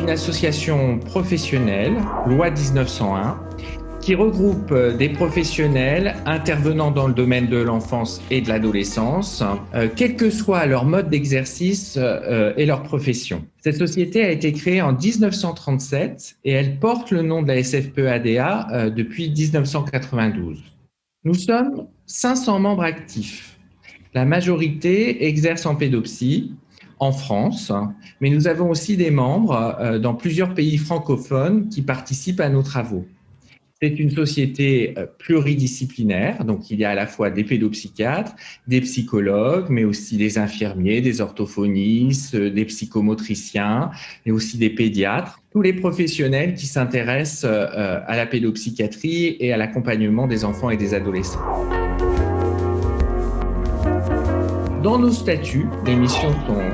une association professionnelle, loi 1901, qui regroupe des professionnels intervenant dans le domaine de l'enfance et de l'adolescence, quel que soit leur mode d'exercice et leur profession. Cette société a été créée en 1937 et elle porte le nom de la SFPE-ADA depuis 1992. Nous sommes 500 membres actifs. La majorité exerce en pédopsie en France, mais nous avons aussi des membres dans plusieurs pays francophones qui participent à nos travaux. C'est une société pluridisciplinaire, donc il y a à la fois des pédopsychiatres, des psychologues, mais aussi des infirmiers, des orthophonistes, des psychomotriciens, mais aussi des pédiatres, tous les professionnels qui s'intéressent à la pédopsychiatrie et à l'accompagnement des enfants et des adolescents. Dans nos statuts, les missions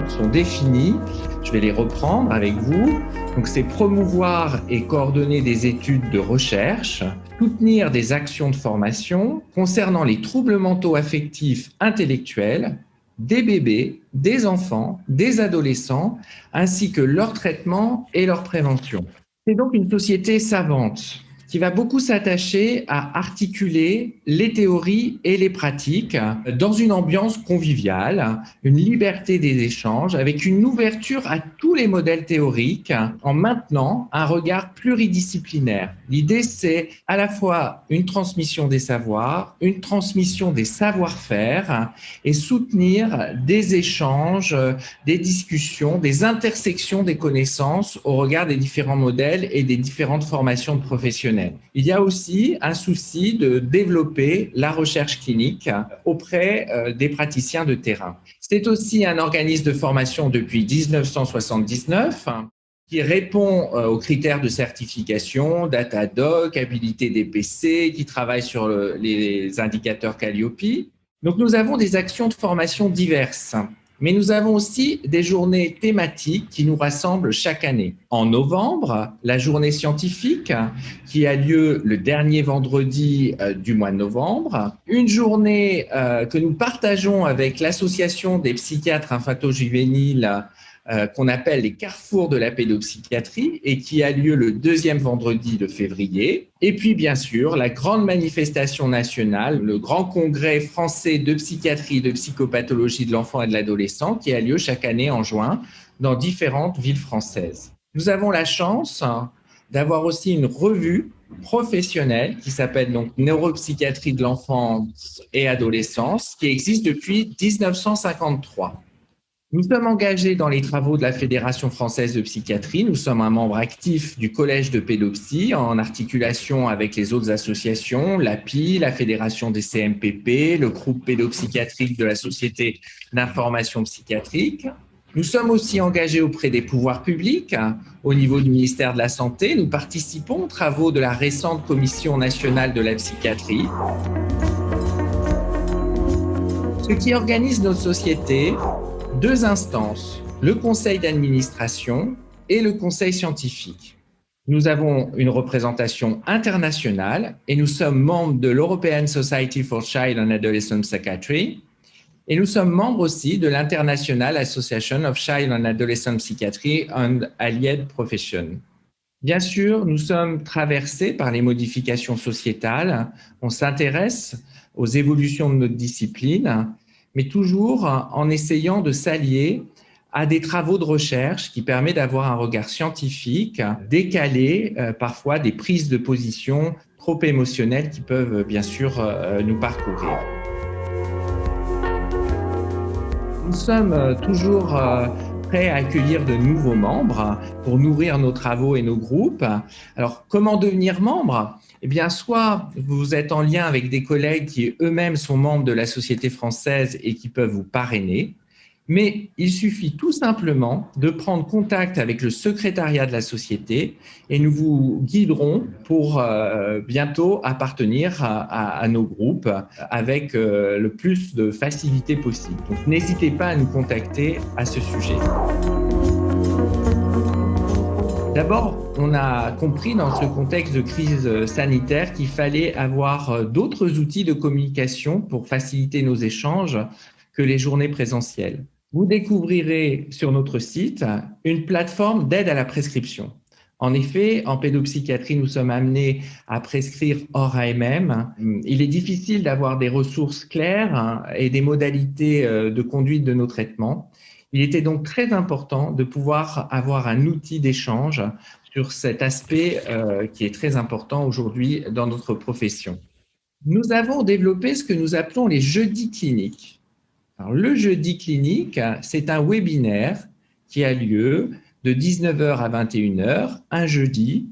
sont définies. Je vais les reprendre avec vous. Donc, c'est promouvoir et coordonner des études de recherche, soutenir des actions de formation concernant les troubles mentaux affectifs intellectuels des bébés, des enfants, des adolescents, ainsi que leur traitement et leur prévention. C'est donc une société savante qui va beaucoup s'attacher à articuler les théories et les pratiques dans une ambiance conviviale, une liberté des échanges, avec une ouverture à tous les modèles théoriques, en maintenant un regard pluridisciplinaire. L'idée, c'est à la fois une transmission des savoirs, une transmission des savoir-faire et soutenir des échanges, des discussions, des intersections des connaissances au regard des différents modèles et des différentes formations de professionnels. Il y a aussi un souci de développer la recherche clinique auprès des praticiens de terrain. C'est aussi un organisme de formation depuis 1979 qui répond aux critères de certification, Datadoc, habilité DPC, qui travaille sur les indicateurs Calliope. Donc nous avons des actions de formation diverses. Mais nous avons aussi des journées thématiques qui nous rassemblent chaque année. En novembre, la journée scientifique qui a lieu le dernier vendredi du mois de novembre. Une journée que nous partageons avec l'association des psychiatres infanto-juvéniles qu'on appelle les carrefours de la pédopsychiatrie et qui a lieu le deuxième vendredi de février. Et puis, bien sûr, la grande manifestation nationale, le grand congrès français de psychiatrie et de psychopathologie de l'enfant et de l'adolescent qui a lieu chaque année en juin dans différentes villes françaises. Nous avons la chance d'avoir aussi une revue professionnelle qui s'appelle donc Neuropsychiatrie de l'enfance et adolescence qui existe depuis 1953. Nous sommes engagés dans les travaux de la Fédération française de psychiatrie. Nous sommes un membre actif du Collège de pédopsie en articulation avec les autres associations, l'API, la Fédération des CMPP, le groupe pédopsychiatrique de la Société d'information psychiatrique. Nous sommes aussi engagés auprès des pouvoirs publics. Au niveau du ministère de la Santé, nous participons aux travaux de la récente Commission nationale de la psychiatrie. Ce qui organise notre société, deux instances, le conseil d'administration et le conseil scientifique. Nous avons une représentation internationale et nous sommes membres de l'European Society for Child and Adolescent Psychiatry et nous sommes membres aussi de l'International Association of Child and Adolescent Psychiatry and Allied Profession. Bien sûr, nous sommes traversés par les modifications sociétales, on s'intéresse aux évolutions de notre discipline, mais toujours en essayant de s'allier à des travaux de recherche qui permettent d'avoir un regard scientifique, décalé parfois des prises de position trop émotionnelles qui peuvent bien sûr nous parcourir. Nous sommes toujours prêts à accueillir de nouveaux membres pour nourrir nos travaux et nos groupes. Alors, comment devenir membre ? Eh bien, soit vous êtes en lien avec des collègues qui eux-mêmes sont membres de la Société française et qui peuvent vous parrainer, mais il suffit tout simplement de prendre contact avec le secrétariat de la Société et nous vous guiderons pour bientôt appartenir à nos groupes avec le plus de facilité possible. Donc, n'hésitez pas à nous contacter à ce sujet. D'abord, on a compris dans ce contexte de crise sanitaire qu'il fallait avoir d'autres outils de communication pour faciliter nos échanges que les journées présentielles. Vous découvrirez sur notre site une plateforme d'aide à la prescription. En effet, en pédopsychiatrie, nous sommes amenés à prescrire hors AMM. Il est difficile d'avoir des ressources claires et des modalités de conduite de nos traitements. Il était donc très important de pouvoir avoir un outil d'échange sur cet aspect qui est très important aujourd'hui dans notre profession. Nous avons développé ce que nous appelons les jeudis cliniques. Alors, le jeudi clinique, c'est un webinaire qui a lieu de 19h à 21h, un jeudi,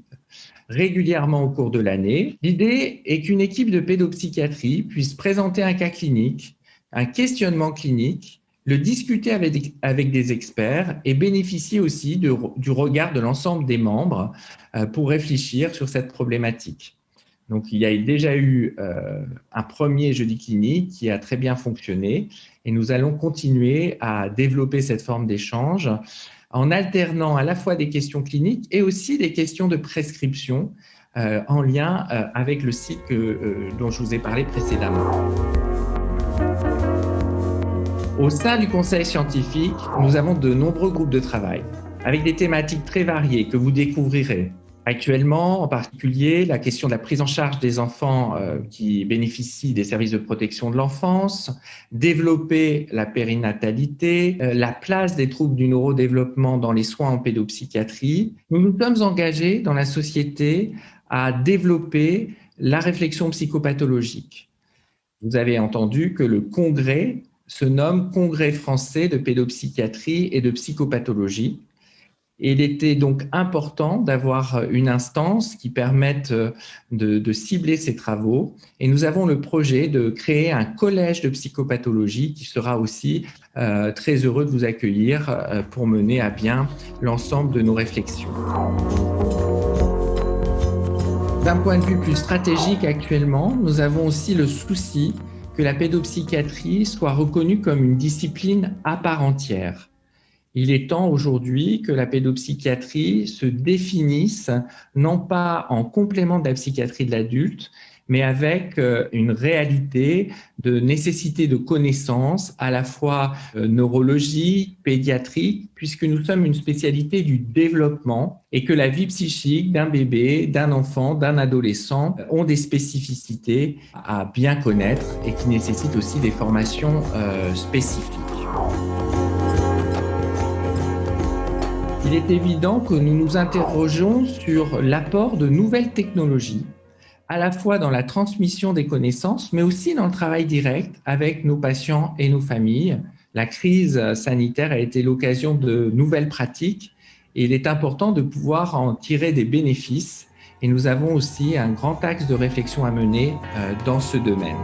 régulièrement au cours de l'année. L'idée est qu'une équipe de pédopsychiatrie puisse présenter un cas clinique, un questionnement clinique, le discuter avec des experts et bénéficier aussi du regard de l'ensemble des membres pour réfléchir sur cette problématique. Donc, il y a déjà eu un premier jeudi clinique qui a très bien fonctionné et nous allons continuer à développer cette forme d'échange en alternant à la fois des questions cliniques et aussi des questions de prescription en lien avec le site dont je vous ai parlé précédemment. Au sein du conseil scientifique, nous avons de nombreux groupes de travail avec des thématiques très variées que vous découvrirez. Actuellement, en particulier, la question de la prise en charge des enfants qui bénéficient des services de protection de l'enfance, développer la périnatalité, la place des troubles du neurodéveloppement dans les soins en pédopsychiatrie. Nous nous sommes engagés dans la société à développer la réflexion psychopathologique. Vous avez entendu que le congrès se nomme Congrès français de pédopsychiatrie et de psychopathologie. Et il était donc important d'avoir une instance qui permette de cibler ces travaux. Et nous avons le projet de créer un collège de psychopathologie qui sera aussi très heureux de vous accueillir pour mener à bien l'ensemble de nos réflexions. D'un point de vue plus stratégique actuellement, nous avons aussi le souci que la pédopsychiatrie soit reconnue comme une discipline à part entière. Il est temps aujourd'hui que la pédopsychiatrie se définisse non pas en complément de la psychiatrie de l'adulte, mais avec une réalité de nécessité de connaissances à la fois neurologique, pédiatrique, puisque nous sommes une spécialité du développement et que la vie psychique d'un bébé, d'un enfant, d'un adolescent ont des spécificités à bien connaître et qui nécessitent aussi des formations spécifiques. Il est évident que nous nous interrogeons sur l'apport de nouvelles technologies, à la fois dans la transmission des connaissances, mais aussi dans le travail direct avec nos patients et nos familles. La crise sanitaire a été l'occasion de nouvelles pratiques et il est important de pouvoir en tirer des bénéfices. Et nous avons aussi un grand axe de réflexion à mener dans ce domaine.